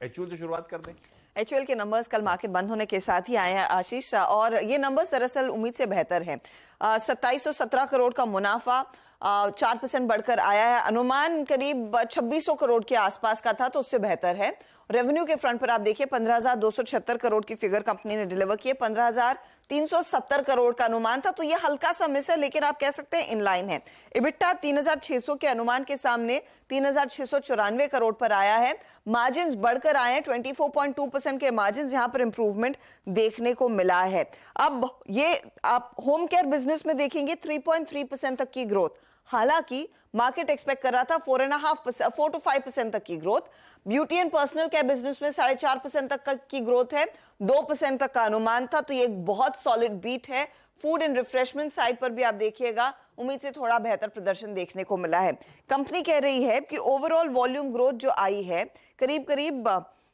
HUL से शुरुआत कर दें। एचयूएल के नंबर्स कल मार्केट बंद होने के साथ ही आए हैं आशीष, और ये नंबर्स दरअसल उम्मीद से बेहतर है। 2717 करोड़ का मुनाफा 4% बढ़कर आया है। अनुमान करीब 2600 करोड़ के आसपास का था, तो उससे बेहतर है। रेवेन्यू के फ्रंट पर आप देखिए 15,276 करोड़ की फिगर कंपनी ने डिलीवर की है। 15,370 करोड़ का अनुमान था, तो ये हल्का सा मिस है, लेकिन आप कह सकते हैं इनलाइन है। इबिट्टा 3,600 के अनुमान के सामने 3,694 करोड़ पर आया है। मार्जिन बढ़कर आए हैं, 24.2% के मार्जिन, यहां पर इंप्रूवमेंट देखने को मिला है। अब ये आप होम केयर बिजनेस में देखेंगे 3.3% तक की ग्रोथ, हालांकि मार्केट एक्सपेक्ट कर रहा था 4 to 5% तक की growth. Beauty and personal care business में 4.5% तक की ग्रोथ है, 2% तक का अनुमान था, तो ये एक बहुत सॉलिड बीट है। फूड एंड रिफ्रेशमेंट साइड पर भी आप देखिएगा उम्मीद से थोड़ा बेहतर प्रदर्शन देखने को मिला है। कंपनी कह रही है कि ओवरऑल वॉल्यूम ग्रोथ जो आई है करीब करीब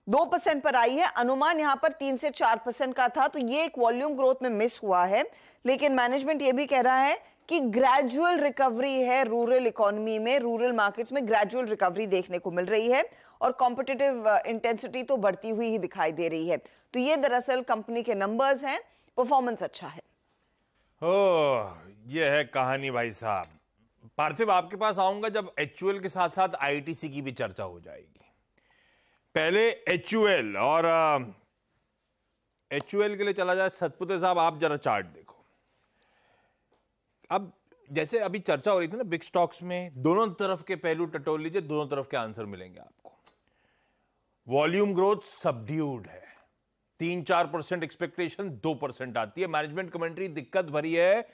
2% पर आई है। अनुमान यहां पर 3 से 4% का था, तो ये एक वॉल्यूम ग्रोथ में मिस हुआ है। लेकिन मैनेजमेंट ये भी कह रहा है कि ग्रेजुअल रिकवरी है रूरल इकोनॉमी में, रूरल मार्केट्स में ग्रेजुअल रिकवरी देखने को मिल रही है, और कॉम्पिटिटिव इंटेंसिटी तो बढ़ती हुई ही दिखाई दे रही है। तो ये दरअसल कंपनी के नंबर्स हैं, परफॉर्मेंस अच्छा है। ये है कहानी भाई साहब। पार्थिव, आपके पास आऊंगा जब एचयूएल के साथ साथ आईटीसी की भी चर्चा हो जाएगी। पहले एचयूएल, और एचयूएल के लिए चला जाए सतपुते साहब, आप जरा चार्ट देखो। अब जैसे अभी चर्चा हो रही थी ना बिग स्टॉक्स में, दोनों तरफ के पहलू टटोल लीजिए, दोनों तरफ के आंसर मिलेंगे आपको। वॉल्यूम ग्रोथ सबड्यूड है, 3-4% एक्सपेक्टेशन 2% आती है। मैनेजमेंट कमेंट्री दिक्कत भरी है,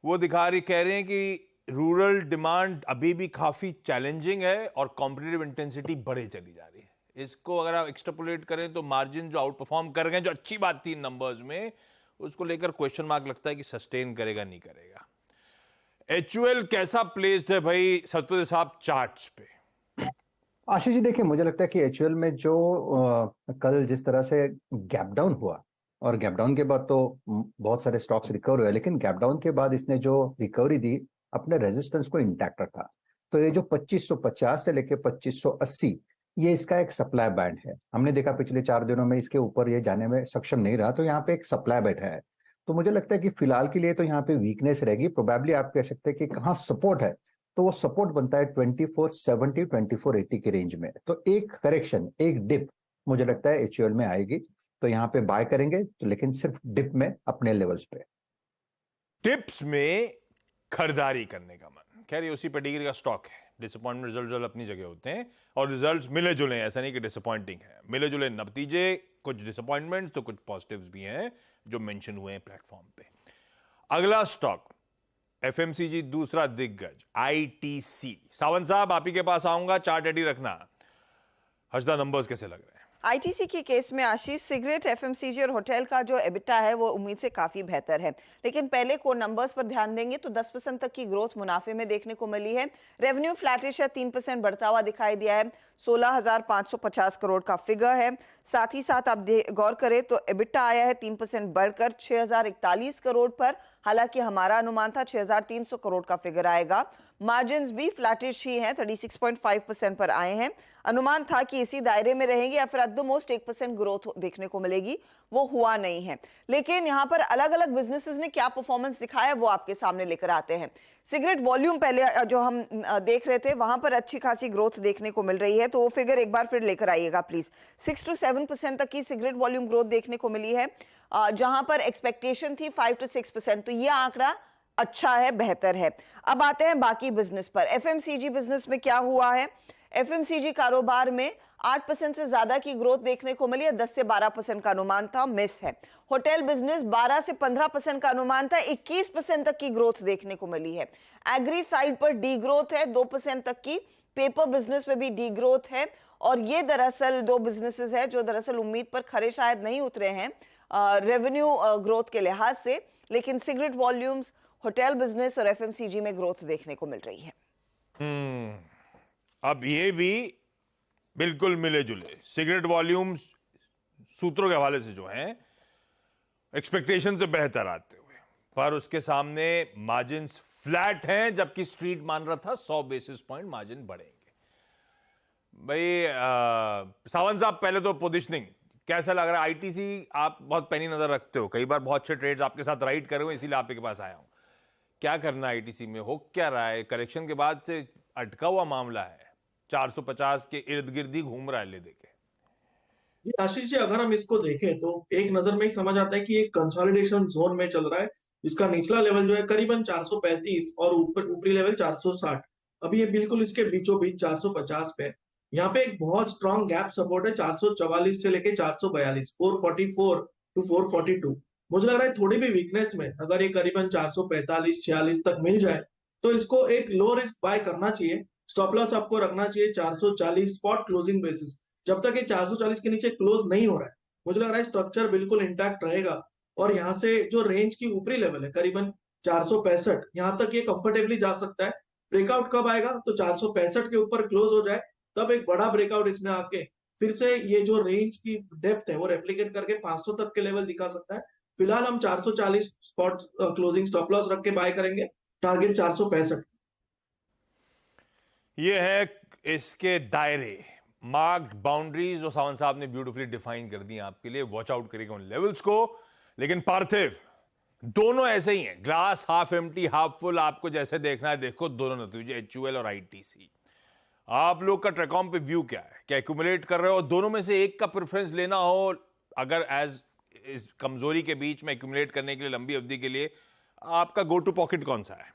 वो कह रहे हैं कि रूरल डिमांड अभी भी काफी चैलेंजिंग है और कॉम्पिटिटिव इंटेंसिटी बढ़े चली जा रही है। इसको अगर आप एक्सट्रापोलेट करें तो मार्जिन जो आउट परफॉर्म कर गए, जो अच्छी बात थी नंबर्स में, उसको लेकर क्वेश्चन मार्क लगता है कि सस्टेन करेगा नहीं करेगा। एचयूएल कैसा प्लेस्ड है भाई सतपुते साहब चार्ट्स पे? आशीष जी देखिए, मुझे लगता है कि एचयूएल में जो कल जिस तरह से गैप डाउन हुआ, और गैप डाउन के बाद तो बहुत सारे स्टॉक्स रिकवर हुए, लेकिन गैप डाउन के बाद इसने जो रिकवरी दी अपने रेजिस्टेंस को इंटैक्ट रखा। तो ये जो 2550 से लेके 2580, ये इसका एक सप्लाई बैंड है। हमने देखा पिछले 4 दिनों में इसके ऊपर ये जाने में सक्षम नहीं रहा, तो यहाँ पे एक सप्लाई बैठा है। तो मुझे लगता है कि फिलहाल के लिए तो यहाँ पे वीकनेस रहेगी। प्रोबेबली आप कह सकते हैं कि कहाँ सपोर्ट है, तो वो सपोर्ट बनता है 2470 2480 के रेंज में। तो एक करेक्शन, एक डिप मुझे लगता है एचयूएल में आएगी, तो यहाँ पे बाय करेंगे, तो लेकिन सिर्फ डिप में अपने लेवल्स पे। टिप्स में खरीदारी करने का मन, खैर ये उसी पेडिग्री का स्टॉक है। डिसअपॉइंटमेंट रिजल्ट अपनी जगह होते हैं, और रिजल्ट्स मिले जुले हैं, ऐसा नहीं कि डिसअपॉइंटिंग है। मिले जुले नतीजे, कुछ डिसअपॉइंटमेंट तो कुछ पॉजिटिव्स भी हैं जो मेंशन हुए हैं प्लेटफॉर्म पे। अगला स्टॉक एफएमसीजी, दूसरा दिग्गज आईटीसी। सावंत साहब आप ही के पास आऊंगा, चार्ट रेडी रखना। हर्षदा, नंबर्स कैसे लग रहे हैं? आईटीसी के केस में आशीष, सिगरेट, एफएमसीजी और होटल का जो एबिटा है वो उम्मीद से काफी बेहतर है। लेकिन पहले कोर नंबर्स पर ध्यान देंगे तो 10% तक की ग्रोथ मुनाफे में देखने को मिली है। रेवेन्यू फ्लैटिश है, 3% बढ़ता हुआ दिखाई दिया है, 16,550 करोड़ का फिगर है। साथ ही साथ आप गौर करें तो एबिटा आया है 3% बढ़कर 6,041 करोड़ पर, हालांकि हमारा अनुमान था 6,300 करोड़ का फिगर आएगा। मार्जिन्स भी फ्लैटिश ही हैं, 36.5% पर आए हैं। अनुमान था कि इसी दायरे में रहेंगे या फिर एट द मोस्ट 1% ग्रोथ देखने को मिलेगी, वो हुआ नहीं है। लेकिन यहाँ पर अलग अलग बिजनेसेस ने क्या परफॉर्मेंस दिखाया वो आपके सामने लेकर आते हैं। सिगरेट वॉल्यूम पहले जो हम देख रहे थे वहां पर अच्छी खासी ग्रोथ देखने को मिल रही है, तो वो फिगर एक बार फिर लेकर आइएगा प्लीज। 6 to 7% तक की सिगरेट वॉल्यूम ग्रोथ देखने को मिली है, जहां पर एक्सपेक्टेशन थी 5 to 6%, तो यह आंकड़ा अच्छा है, बेहतर है। अब आते हैं बाकी बिजनेस पर। एफएमसीजी बिजनेस में क्या हुआ है? एफएमसीजी कारोबार में 8% से ज्यादा की ग्रोथ देखने को मिली है, 10 से 12% का अनुमान था, मिस है। होटल बिजनेस 12 से 15% का अनुमान था, 21% तक की ग्रोथ देखने को मिली है। एग्री साइड पर डी ग्रोथ है 2% तक की, पेपर बिजनेस में भी डी ग्रोथ है, और ये दरअसल दो बिजनेसेस है जो दरअसल उम्मीद पर खरे शायद नहीं उतरे हैं रेवेन्यू ग्रोथ के लिहाज से, लेकिन सिगरेट वॉल्यूम्स, होटल बिजनेस और एफएमसीजी में ग्रोथ देखने को मिल रही है। अब ये भी बिल्कुल मिले जुले सिगरेट वॉल्यूम्स सूत्रों के हवाले से जो हैं एक्सपेक्टेशन से बेहतर आते हुए, पर उसके सामने मार्जिन्स फ्लैट हैं, जबकि स्ट्रीट मान रहा था 100 बेसिस पॉइंट मार्जिन बढ़ेंगे। भाई सावंत साहब, पहले तो पोजिशनिंग कैसा लग रहा है? आईटीसी आप बहुत पैनी नजर रखते हो, कई बार बहुत अच्छे ट्रेड्स आपके साथ राइड करे हुए, इसीलिए आपके पास आया हूं। क्या करना है आईटीसी में? हो क्या रहा है? करेक्शन के बाद से अटका हुआ मामला है, 450 के इर्द गिर्द ही घूम रहा है ले देके। जी आशीष जी, अगर हम इसको देखें तो एक नजर में ही समझ आता है कि एक कंसोलिडेशन जोन में चल रहा है। इसका निचला लेवल जो है करीबन 435 और ऊपरी लेवल 460। अभी ये बिल्कुल इसके बीचों बीच 450 पे है। यहाँ पे एक बहुत स्ट्रॉन्ग गैप सपोर्ट है 444 से लेके 442, 444 टू 442। मुझे लग रहा है थोड़ी भी वीकनेस में अगर ये करीबन 445 46 तक मिल जाए तो इसको एक लो रिस्क बाय करना चाहिए। स्टॉप लॉस आपको रखना चाहिए 440 स्पॉट क्लोजिंग बेसिस। जब तक ये 440 के नीचे क्लोज नहीं हो रहा है मुझे लग रहा है स्ट्रक्चर बिल्कुल इंटैक्ट रहेगा। और यहाँ से जो रेंज की ऊपरी लेवल है करीबन 465, यहाँ तक ये कंफर्टेबली जा सकता है। ब्रेकआउट कब आएगा? तो 465 के ऊपर क्लोज हो जाए तब एक बड़ा ब्रेकआउट इसमें आके फिर से ये जो रेंज की डेप्थ है वो रेप्लिकेट करके 500 तक के लेवल दिखा सकता है। फिलहाल हम 440 स्पॉट क्लोजिंग स्टॉप लॉस रख के बाय करेंगे, टारगेट 465। ये है इसके दायरे, मार्क्ड बाउंड्रीज जो सावंत साहब ने ब्यूटीफुली डिफाइन कर दी आपके लिए। वॉच आउट करिएगा उन लेवल्स को। लेकिन पार्थिव, दोनों ऐसे ही हैं, glass half empty half full. आपको जैसे देखना है देखो, दोनों नतीजे एचयूएल और आईटीसी। आप लोग का ट्रैकॉम पे व्यू क्या है? क्या एक्यूमुलेट कर रहे हो? दोनों में से एक का प्रेफरेंस लेना हो, अगर एज इस कमजोरी के बीच में एक्यूमुलेट करने के लिए लंबी अवधि के लिए, आपका गो टू पॉकेट कौन सा है?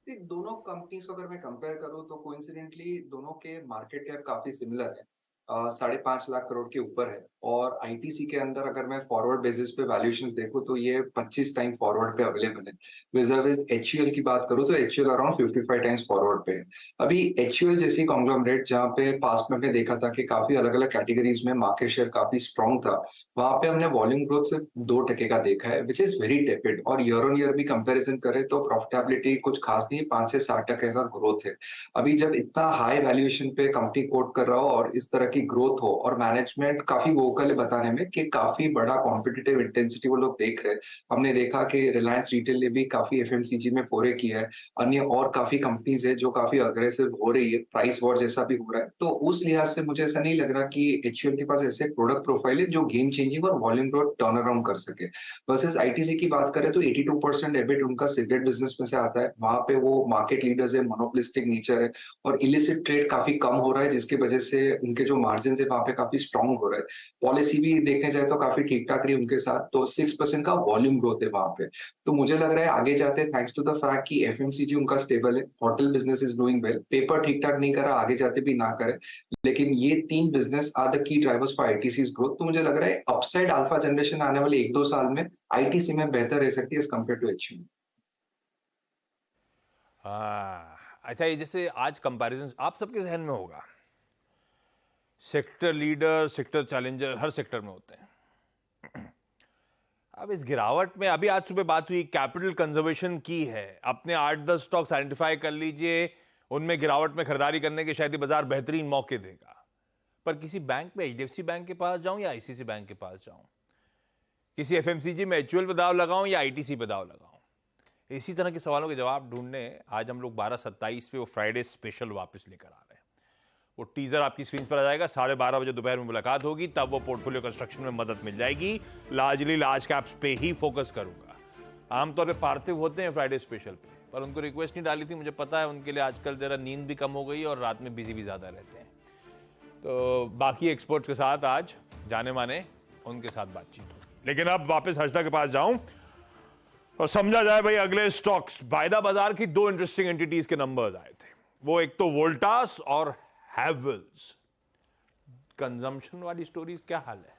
दोनों कंपनीज को अगर मैं कंपेयर करूं तो कोइंसिडेंटली दोनों के मार्केट कैप काफी सिमिलर है, 5.5 लाख करोड़ के ऊपर है। और आईटीसी के अंदर अगर मैं फॉरवर्ड बेसिस पे वैल्यूएशन देखूं तो ये 25 टाइम फॉरवर्ड पे अवेलेबल है। विज़ एचयूएल की बात करूं तो एचयूएल अराउंड 55 टाइम्स फॉरवर्ड पे है। अभी एचयूएल जैसी कॉन्ग्लोमरेट जहां पे पास्ट में हमने देखा था कि काफी अलग अलग कैटेगरीज में मार्केट शेयर काफी स्ट्रॉन्ग था, वहां पे हमने वॉल्यूम ग्रोथ सिर्फ 2% का देखा है, विच इज वेरी टेपिड। और ईयर ऑन ईयर भी कंपेरिजन करें तो प्रॉफिटेबिलिटी कुछ खास नहीं, 5 से 7% का ग्रोथ है। अभी जब इतना हाई वैल्यूएशन पे कंपनी कोट कर रहा हो और इस तरह की ग्रोथ हो, और मैनेजमेंट काफी वोकल है बताने में कि काफी बड़ा कॉम्पिटिटिव इंटेंसिटी वो लोग देख रहे हैं। हमने देखा कि रिलायंस रिटेल ने भी काफी एफएमसीजी में फोरे किया है, अन्य और काफी कंपनीज है जो काफी अग्रेसिव हो रही है, प्राइस वॉर जैसा भी हो रहा है। तो उस लिहाज से मुझे ऐसा नहीं लग रहा कि एचयूएल के पास ऐसे प्रोडक्ट प्रोफाइल है जो गेम चेंजिंग और वॉल्यूम ग्रोथ टर्न अराउंड कर सके। वर्सेस आईटीसी की बात करें तो 82% एबिट उनका सिगरेट बिजनेस में से आता है। वहां पे वो मार्केट लीडर्स है, मोनोपोलिस्टिक नेचर है और इलिसिट ट्रेड काफी कम हो रहा है, जिसकी वजह से उनके जो मार्जिन है वहां पे काफी स्ट्रॉन्ग हो रहा है। पॉलिसी भी देखने जाए तो काफी ठीक ठाक रही उनके साथ, तो 6% का वॉल्यूम ग्रोथ है वहां पे। तो मुझे लग रहा है आगे जाते थैंक्स टू द फैक्ट कि एफएमसीजी उनका स्टेबल है, hotel business is doing well, paper ठीक ठाक नहीं करा, आगे जाते भी ना करे, लेकिन ये 3 business are the key drivers for ITC's growth. तो मुझे लग रहा है अपसाइड अल्फा जनरेशन आने वाले 1-2 साल में आईटीसी में बेहतर रह सकती है एज कम्पेयर टू एचयूएल। अच्छा, ये जैसे आज कंपैरिजन आप सबके जहन में होगा, सेक्टर लीडर, सेक्टर चैलेंजर हर सेक्टर में होते हैं। अब इस गिरावट में, अभी आज सुबह बात हुई, कैपिटल कंजर्वेशन की है, अपने 8-10 स्टॉक्स आइडेंटिफाई कर लीजिए, उनमें गिरावट में खरीदारी करने के शायद बाजार बेहतरीन मौके देगा। पर किसी बैंक में, एचडीएफसी बैंक के पास जाऊं या आईसीसी बैंक के पास जाऊं, किसी एफएमसीजी में एचयूएल पे दाव लगाऊं या आईटीसी पे दाव लगाऊं, इसी तरह के सवालों के जवाब ढूंढने आज हम लोग 12:27 पे वो फ्राइडे स्पेशल वापस लेकर आ रहे हैं। वो टीजर आपकी स्क्रीन पर आ जाएगा, 12:30 बजे दोपहर में मुलाकात होगी, तब वो पोर्टफोलियो कंस्ट्रक्शन में मदद मिल जाएगी। लार्जली लार्ज कैप्स पे ही फोकस करूंगा। आमतौर पे पार्थिव होते हैं फ्राइडे स्पेशल पे, पर उनको रिक्वेस्ट नहीं डाली थी, मुझे पता है उनके लिए आजकल जरा नींद भी कम हो गई और रात में बिजी भी ज्यादा रहते हैं। तो बाकी एक्सपर्ट्स के साथ आज जाने माने उनके साथ बातचीत होगी। लेकिन अब वापस हर्षदा के पास जाऊं और समझा जाए भाई अगले स्टॉक्स। वायदा बाजार की 2 इंटरेस्टिंग एंटिटीज के नंबर्स आए थे, वो एक तो वोल्टास और हैवेल्स। कंजम्पशन वाली स्टोरीज क्या हाल है?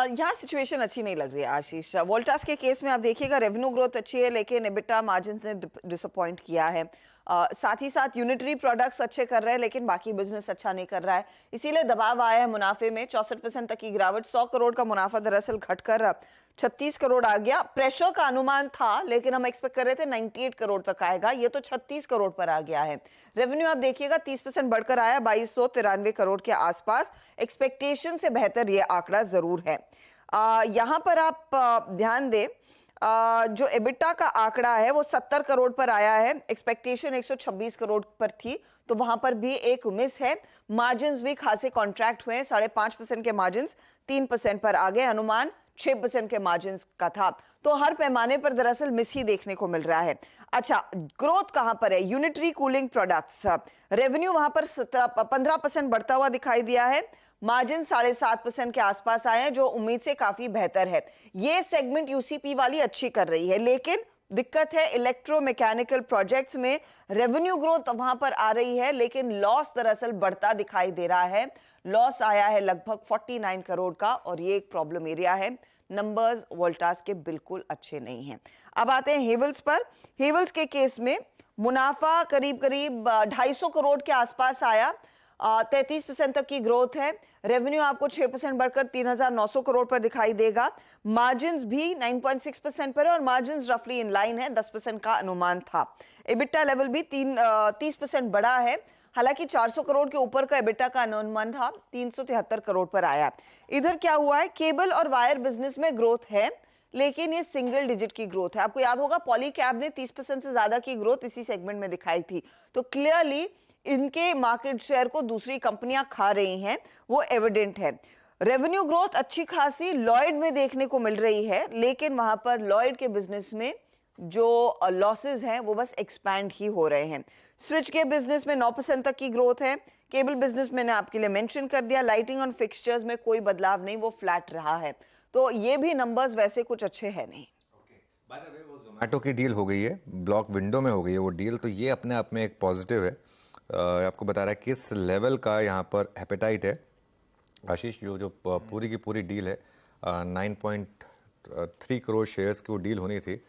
यहाँ सिचुएशन अच्छी नहीं लग रही है आशीष। वोल्टास के केस में आप देखिएगा रेवेन्यू ग्रोथ अच्छी है लेकिन एबिटा मार्जिन ने डिसअपॉइंट किया है। साथ ही साथ यूनिटरी प्रोडक्ट्स अच्छे कर रहे हैं लेकिन बाकी बिजनेस अच्छा नहीं कर रहा है, इसीलिए दबाव आया है मुनाफे में। 64% तक की गिरावट, 100 करोड़ का मुनाफा दरअसल घटकर 36 करोड़ आ गया। प्रेशर का अनुमान था लेकिन हम एक्सपेक्ट कर रहे थे 98 करोड़ तक आएगा, ये तो 36 करोड़ पर आ गया है। रेवेन्यू आप देखिएगा 30% बढ़कर आया, 2293 करोड़ के आसपास। एक्सपेक्टेशन से बेहतर ये आंकड़ा जरूर है। यहाँ पर आप ध्यान दें, जो एबिटा का आंकड़ा है वो 70 करोड़ पर आया है, एक्सपेक्टेशन 126 करोड़ पर थी, तो वहां पर भी एक मिस है। मार्जिन्स भी खासे कॉन्ट्रैक्ट हुए हैं, 5.5% के मार्जिन्स 3% पर आ गए, अनुमान 6% के मार्जिन्स का था। तो हर पैमाने पर दरअसल मिस ही देखने को मिल रहा है। अच्छा, ग्रोथ कहां पर है? यूनिटरी कूलिंग प्रोडक्ट्स, रेवेन्यू वहां पर 15% बढ़ता हुआ दिखाई दिया है, मार्जिन 7.5% के आसपास आए हैं, जो उम्मीद से काफी बेहतर है। ये सेगमेंट यूसीपी वाली अच्छी कर रही है, लेकिन दिक्कत है इलेक्ट्रोमैकेनिकल प्रोजेक्ट्स में। रेवेन्यू ग्रोथ वहां पर आ रही है, लेकिन लॉस दरअसल बढ़ता दिखाई दे रहा है। लॉस आया है लगभग 49 करोड़ का, और ये एक प्रॉब्लम एरिया है। नंबर्स वोल्टास के बिल्कुल अच्छे नहीं हैं। अब आते हैं हेवल्स पर। हेवल्स के केस में मुनाफा करीब 250 करोड़ के आसपास आया, 33% तक की ग्रोथ है। रेवेन्यू आपको 6% बढ़कर 3,900 करोड़ पर दिखाई देगा। मार्जिन्स भी 9.6% पर है, और मार्जिन्स रफली इन लाइन है, 10% का अनुमान था। एबिटा लेवल भी 30% बढ़ा है, हालांकि 400 करोड़ के ऊपर का एबिटा का अनुमान था, 373 करोड़ पर आया। इधर क्या हुआ है, केबल और वायर बिजनेस में ग्रोथ है, लेकिन ये सिंगल डिजिट की ग्रोथ है। आपको याद होगा पॉलीकैब ने 30% से ज्यादा की ग्रोथ इसी सेगमेंट में दिखाई थी। तो क्लियरली इनके मार्केट शेयर को दूसरी कंपनियां खा रही हैं, वो एविडेंट है। रेवेन्यू ग्रोथ अच्छी खासी लॉयड में देखने को मिल रही है, लेकिन वहां पर लॉयड के बिजनेस में जो लॉसेस हैं वो बस एक्सपैंड ही हो रहे हैं। स्विच के बिजनेस में 9% तक की ग्रोथ है। केबल बिजनेस मैंने आपके लिए मेंशन कर दिया। लाइटिंग और फिक्सचर्स में कोई बदलाव नहीं, वो फ्लैट रहा है। तो ये भी नंबर्स वैसे कुछ अच्छे हैं नहीं। बाय द वे, वो जोमेटो की डील हो गई है, ब्लॉक विंडो में हो गई है वो डील, तो ये अपने आप में एक पॉजिटिव है। आपको बता रहा है किस लेवल का यहाँ पर एपेटाइट है। आशीष, जो पूरी की पूरी डील है, 9.3 करोड़ शेयर्स की वो डील होनी थी,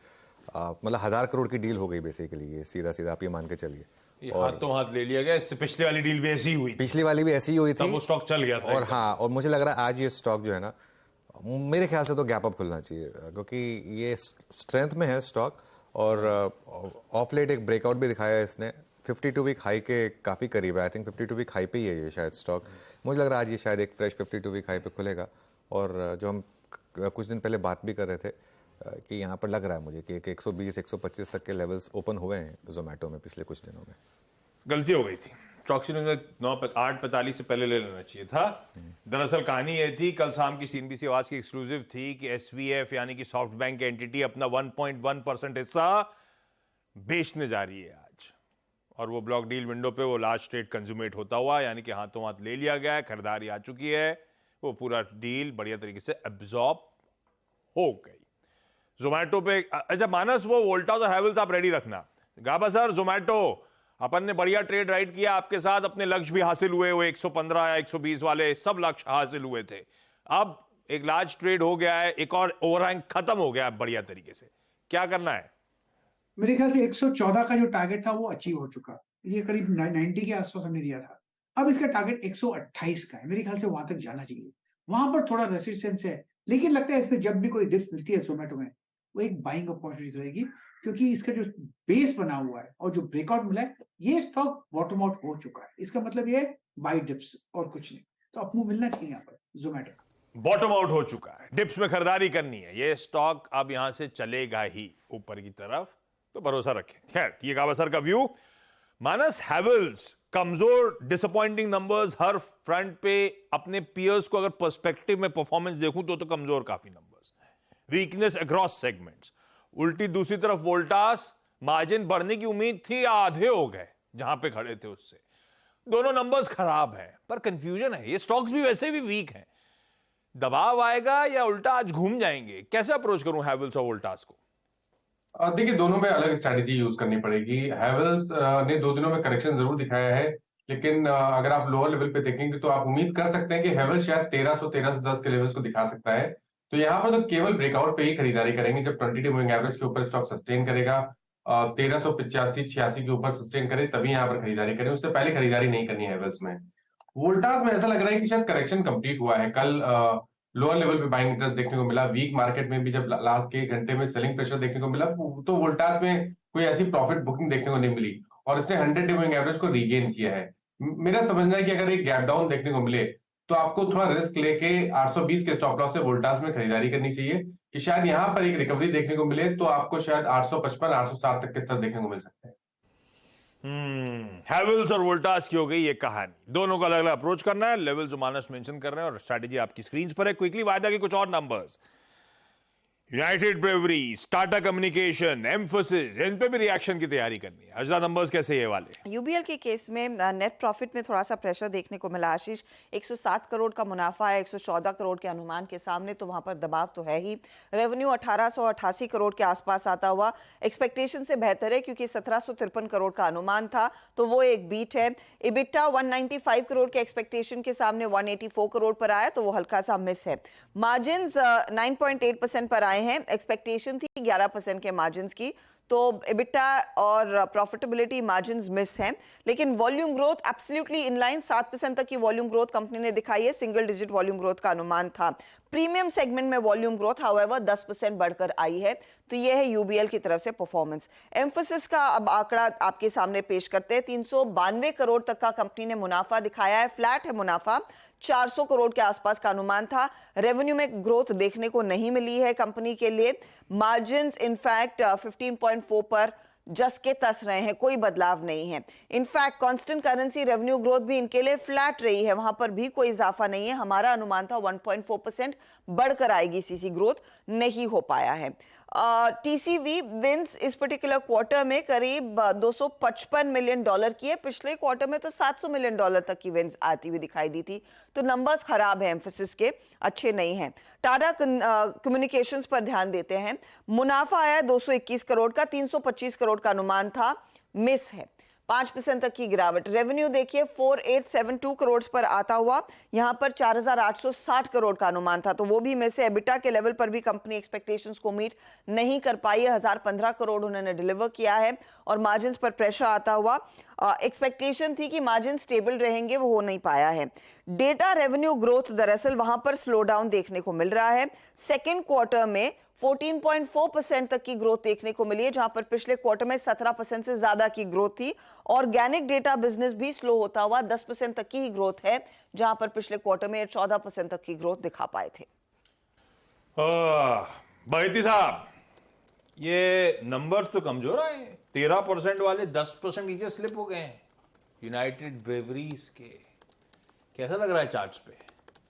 मतलब 1000 करोड़ की डील हो गई बेसिकली। ये सीधा सीधा आप ये मान के चलिए। हाथ तो हाथ ले लिया गया। इससे पिछली वाली डील भी ऐसी ही हुई थी, पिछली वाली भी ऐसी ही हुई थी, वो स्टॉक चल गया था और हाँ, और मुझे लग रहा है आज ये स्टॉक जो है ना, मेरे ख्याल से तो गैप अप खुलना चाहिए, क्योंकि ये स्ट्रेंथ में है स्टॉक, और ऑफ लेट एक ब्रेकआउट भी दिखाया है इसने। 52 वीक हाई के काफ़ी करीब है। आई थिंक 52 वीक हाई पे ही है ये शायद स्टॉक। मुझे लग रहा है आज ये शायद एक फ्रेश 52 वीक हाई पे खुलेगा। और जो हम कुछ दिन पहले बात भी कर रहे थे कि यहाँ पर लग रहा है मुझे कि 120-125 तक के लेवल्स ओपन हुए हैं जोमेटो में पिछले कुछ दिनों में। गलती हो गई थी, स्टॉक ने 8:45 से पहले ले लेना चाहिए था। दरअसल कहानी ये थी, कल शाम की सीएनबीसी आवाज की एक्सक्लूसिव थी कि एसवीएफ यानी कि सॉफ्ट बैंक एंटिटी अपना 1.1% हिस्सा बेचने जा रही है आज, और वो ब्लॉक डील विंडो पे वो लास्ट ट्रेड कंज्यूमेट होता हुआ, यानी कि हाथों हाथ ले लिया गया है, खरीदारी आ चुकी है, वो पूरा डील बढ़िया तरीके से एब्जॉर्ब हो गई। जोमेटो पे अच्छा मानस, वो वोल्टास और हैवेल्स आप रेडी रखना। गाबा सर, जोमेटो अपन ने बढ़िया ट्रेड राइट किया आपके साथ, अपने लक्ष्य भी हासिल हुए, वो 115 या 120 वाले सब लक्ष्य हासिल हुए थे। अब एक लार्ज ट्रेड हो गया है, एक और ओवरहैंग खत्म हो गया है बढ़िया तरीके से, क्या करना है? मेरे ख्याल से 114 का जो टारगेट था वो अचीव हो चुका। ये करीब 90 के आसपास हमने दिया था। अब इसका टारगेट 128 का है। मेरे ख्याल से वहां तक जाना चाहिए। वहां पर थोड़ा रेसिस्टेंस है, लेकिन लगता है इसमें जब भी कोई डिप्स मिलती है जोमेटो में, वो एक बाइंग अपॉर्चुनिटी रहेगी, क्योंकि इसका जो बेस बना हुआ है और जो ब्रेकआउट मिला है, ये स्टॉक बॉटम आउट हो चुका है। इसका मतलब ये बाई डिप्स और कुछ नहीं। तो अपमूव मिलना चाहिए यहाँ पर जोमेटो। बॉटम आउट हो चुका है, डिप्स में खरीदारी करनी है, ये स्टॉक अब यहां से चलेगा ही ऊपर की तरफ, तो भरोसा रखें। खैर, ये गावा सर का व्यू। मानस, हैवेल्स कमजोर, डिसअपॉइंटिंग नंबर्स हर फ्रंट पे। अपने पियर्स को अगर पर्सपेक्टिव में परफॉर्मेंस देखूं तो कमजोर काफी नंबर्स, वीकनेस अक्रॉस सेगमेंट्स। उल्टी दूसरी तरफ वोल्टास, मार्जिन बढ़ने की उम्मीद थी, आधे हो गए जहां पे खड़े थे उससे। दोनों नंबर्स खराब हैं, पर कंफ्यूजन है, ये स्टॉक्स भी वैसे भी वीक हैं। दबाव आएगा या उल्टा आज घूम जाएंगे? कैसे अप्रोच करूं हैवेल्स और वोल्टास को? देखिए, दोनों में अलग स्ट्रैटेजी यूज करनी पड़ेगी। हैवेल्स ने 2 दिनों में करेक्शन जरूर दिखाया है, लेकिन अगर आप लोअर लेवल पे देखेंगे तो आप उम्मीद कर सकते हैं कि हैवेल्स शायद 1300-1310 के लेवल्स को दिखा सकता है। तो यहाँ पर तो केवल ब्रेकआउट पे ही खरीदारी करेंगे। जब 22 मूविंग एवरेज के ऊपर स्टॉक सस्टेन करेगा, 1385-86 के ऊपर सस्टेन करे, तभी यहाँ पर खरीदारी करें। उससे पहले खरीदारी नहीं करनी है हैवेल्स में। वोल्टास में ऐसा लग रहा है कि शायद करेक्शन कंप्लीट हुआ है। कल लोअर लेवल पे बाइंग इंटरेस्ट देखने को मिला। वीक मार्केट में भी जब लास्ट के 1 घंटे में सेलिंग प्रेशर देखने को मिला, तो वोल्टास में कोई ऐसी प्रॉफिट बुकिंग देखने को नहीं मिली, और इसने 100 डे मूविंग एवरेज को रीगेन किया है। मेरा समझना है कि अगर एक गैप डाउन देखने को मिले तो आपको थोड़ा रिस्क लेके 820 के स्टॉप लॉस से वोल्टास में खरीदारी करनी चाहिए, कि शायद यहाँ पर एक रिकवरी देखने को मिले तो आपको शायद 855-860 तक के स्तर देखने को मिल सकते हैं। हैवेल्स और वोल्टास की हो गई ये कहानी। दोनों को अलग अलग अप्रोच करना है। लेवल जो मानस मेंशन कर रहे हैं और स्ट्रैटेजी आपकी स्क्रीन पर है। क्विकली वायदा की कुछ और numbers. United Breweries, Tata communication, Mphasis, इन पे भी रिएक्शन की तैयारी करनी है। अजला, नंबर्स कैसे ये वाले? यूबीएल के केस में नेट प्रॉफिट में थोड़ा सा प्रेशर देखने को मिला आशीष। 107 करोड़ का मुनाफा है 114 करोड़ के अनुमान के सामने, तो वहां पर दबाव तो है ही। रेवेन्यू 1888 करोड़ के आसपास आता हुआ एक्सपेक्टेशन से बेहतर है, क्योंकि 1753 करोड़ का अनुमान था, तो वो एक बीट है। इबिटा 195 करोड़ के एक्सपेक्टेशन के सामने 184 करोड़ पर आया, तो वो हल्का सा मिस है। मार्जिन 9.8% पर आए हैं, एक्सपेक्टेशन थी 11% के मार्जिन की, तो EBITDA और प्रॉफिटेबिलिटी मार्जिन्स मिस हैं। लेकिन volume growth absolutely in line, 7% तक की वॉल्यूम ग्रोथ कंपनी ने दिखाई है। सिंगल डिजिट वॉल्यूम ग्रोथ का अनुमान था। प्रीमियम सेगमेंट में वॉल्यूम ग्रोथ हाउएवर 10% बढ़कर आई है, तो यह है यूबीएल की तरफ से परफॉर्मेंस। एम्फोसिस का अब आंकड़ा आपके सामने पेश करते हैं। 392 करोड़ तक का कंपनी ने मुनाफा दिखाया है, फ्लैट है मुनाफा। 400 करोड़ के आसपास का अनुमान था। रेवेन्यू में ग्रोथ देखने को नहीं मिली है कंपनी के लिए। मार्जिन्स इनफैक्ट 15.4 पर जस के तस रहे हैं, कोई बदलाव नहीं है। In fact constant currency revenue growth भी इनके लिए फ्लैट रही है, वहां पर भी कोई इजाफा नहीं है। हमारा अनुमान था 1.4% बढ़कर आएगी सीसी ग्रोथ, नहीं हो पाया है। टीसीवी विंस इस पर्टिकुलर क्वार्टर में करीब $255 मिलियन की है। पिछले क्वार्टर में तो $700 मिलियन तक की विंस आती हुई दिखाई दी थी, तो नंबर्स खराब है एम्फोसिस के, अच्छे नहीं हैं। टाटा कम्युनिकेशंस पर ध्यान देते हैं। मुनाफा आया 221 करोड़ का, 325 करोड़ का अनुमान था, मिस है, 5% तक की गिरावट। रेवेन्यू देखिए 4872 करोड़ पर आता हुआ, यहां पर 4860 करोड़ का अनुमान था, तो वो भी में से। एबिटा के लेवल पर भी कंपनी एक्सपेक्टेशंस को मीट नहीं कर पाई है। 1015 करोड़ उन्होंने डिलीवर किया है, और मार्जिन पर प्रेशर आता हुआ। एक्सपेक्टेशन थी कि मार्जिन स्टेबल रहेंगे, वो हो नहीं पाया है। डेटा रेवेन्यू ग्रोथ दरअसल वहां पर स्लो डाउन देखने को मिल रहा है। सेकेंड क्वार्टर में 14.4% तक की ग्रोथ देखने को मिली है, जहां पर पिछले क्वार्टर में 17% से ज्यादा की ग्रोथ थी। ऑर्गेनिक डेटा बिजनेस भी स्लो होता हुआ 10% तक की ही ग्रोथ है, जहां पर पिछले क्वार्टर में 14% तक की ग्रोथ दिखा पाए थे। बहती साहब, ये नंबर्स तो कमजोर आए। 13% वाले 10% नीचे स्लिप हो गए हैं यूनाइटेड ब्रेवरीज के। कैसा लग रहा है चार्ट्स पे?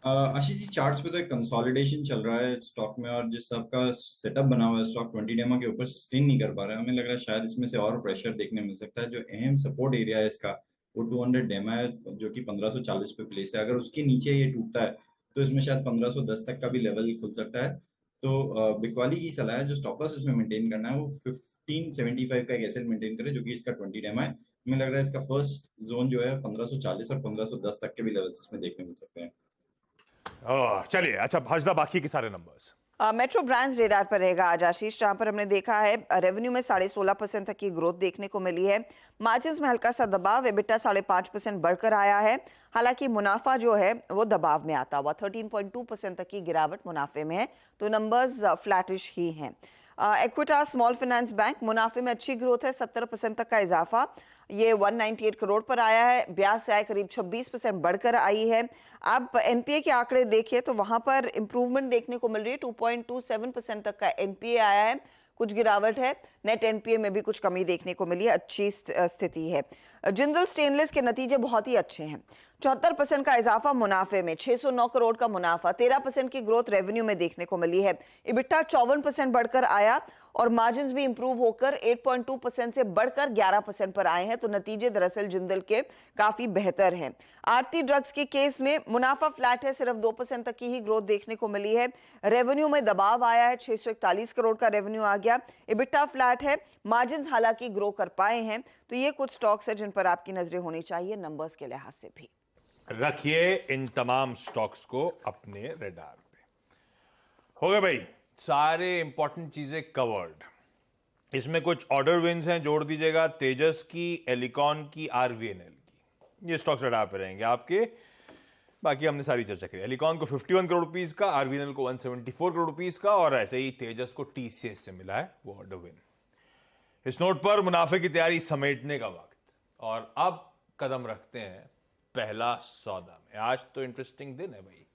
आशीष जी, चार्ट्स पे तो एक कंसोलिडेशन चल रहा है स्टॉक में, और जिस सबका सेटअप बना हुआ है स्टॉक 20 डेमा के ऊपर सस्टेन नहीं कर पा रहा है। हमें लग रहा है शायद इसमें से और प्रेशर देखने मिल सकता है। जो अहम सपोर्ट एरिया है इसका, वो 200 डेमा है, जो कि 1540 पे प्लेस है। अगर उसके नीचे ये टूटता है तो इसमें शायद 1510 तक का भी लेवल खुल सकता है। तो बिकवाली की सलाह है, जो स्टॉप लॉस इसमें मेंटेन करना है वो 1575 का एक एसेट मेंटेन करे, जो कि इसका 20 डेमा है। हमें लग रहा है इसका फर्स्ट जोन जो है 1540 और 1510 तक के भी लेवल्स इसमें देखने मिल सकते हैं। चलिए, अच्छा हजदा, बाकी के सारे नंबर्स। मेट्रो ब्रांड्स रेडार पर रहेगा आज आशीष, जहां पर हमने देखा है रेवेन्यू में 16.5% तक की ग्रोथ देखने को मिली है। मार्जिन्स में हल्का सा दबाव, एबिटा 5.5% बढ़कर आया है। हालांकि मुनाफा जो है वो दबाव में आता हुआ, 13.2% तक की गिरावट मुनाफे में है, तो नंबर्स फ्लैटिश ही हैं। इक्विटास स्मॉल फाइनेंस बैंक, मुनाफे में अच्छी ग्रोथ है, 70% तक का इजाफा, ये 198 करोड़ पर आया है। ब्याज से आय करीब 26% बढ़कर आई है। आप एनपीए के आंकड़े देखिए तो वहां पर इंप्रूवमेंट देखने को मिल रही है। 2.27% तक का एनपीए आया है, कुछ गिरावट है। नेट एनपीए में भी कुछ कमी देखने को मिली है, अच्छी स्थिति है। जिंदल स्टेनलेस के नतीजे बहुत ही अच्छे हैं, 74% का इजाफा मुनाफे में, 609 करोड़ का मुनाफा, 13% की ग्रोथ रेवेन्यू में देखने को मिली है। इबिटा 54% बढ़कर आया, और मार्जिन्स भी इंप्रूव होकर 8.2% से बढ़कर 11% पर आए हैं, तो नतीजे दरअसल जिंदल के काफी बेहतर हैं। आरती ड्रग्स के केस में मुनाफा फ्लैट है, सिर्फ 2% तक की ही ग्रोथ देखने को मिली है। रेवेन्यू में दबाव आया है, 641 करोड़ का रेवेन्यू आ गया। इबिटा फ्लैट है, मार्जिन्स हालांकि ग्रो कर पाए हैं, तो ये कुछ स्टॉक्स है जिन पर आपकी नजरें होनी चाहिए नंबर्स के लिहाज से भी। रखिए इन तमाम स्टॉक्स को अपने रेडार पे। हो गए भाई, सारे इंपॉर्टेंट चीजें कवर्ड। इसमें कुछ ऑर्डर विन्स हैं, जोड़ दीजिएगा। तेजस की, एलिकॉन की, आरवीएनएल की, ये स्टॉक्स रेडार पे रहेंगे आपके। बाकी हमने सारी चर्चा करी। एलिकॉन को 51 करोड़ रुपीस का, आरवीएनएल को 174 करोड़ रुपीस का, और ऐसे ही तेजस को टीसीएस से मिला है वो ऑर्डर विन। इस नोट पर मुनाफे की तैयारी समेटने का वक्त, और अब कदम रखते हैं पहला सौदा में। आज तो इंटरेस्टिंग दिन है भाई।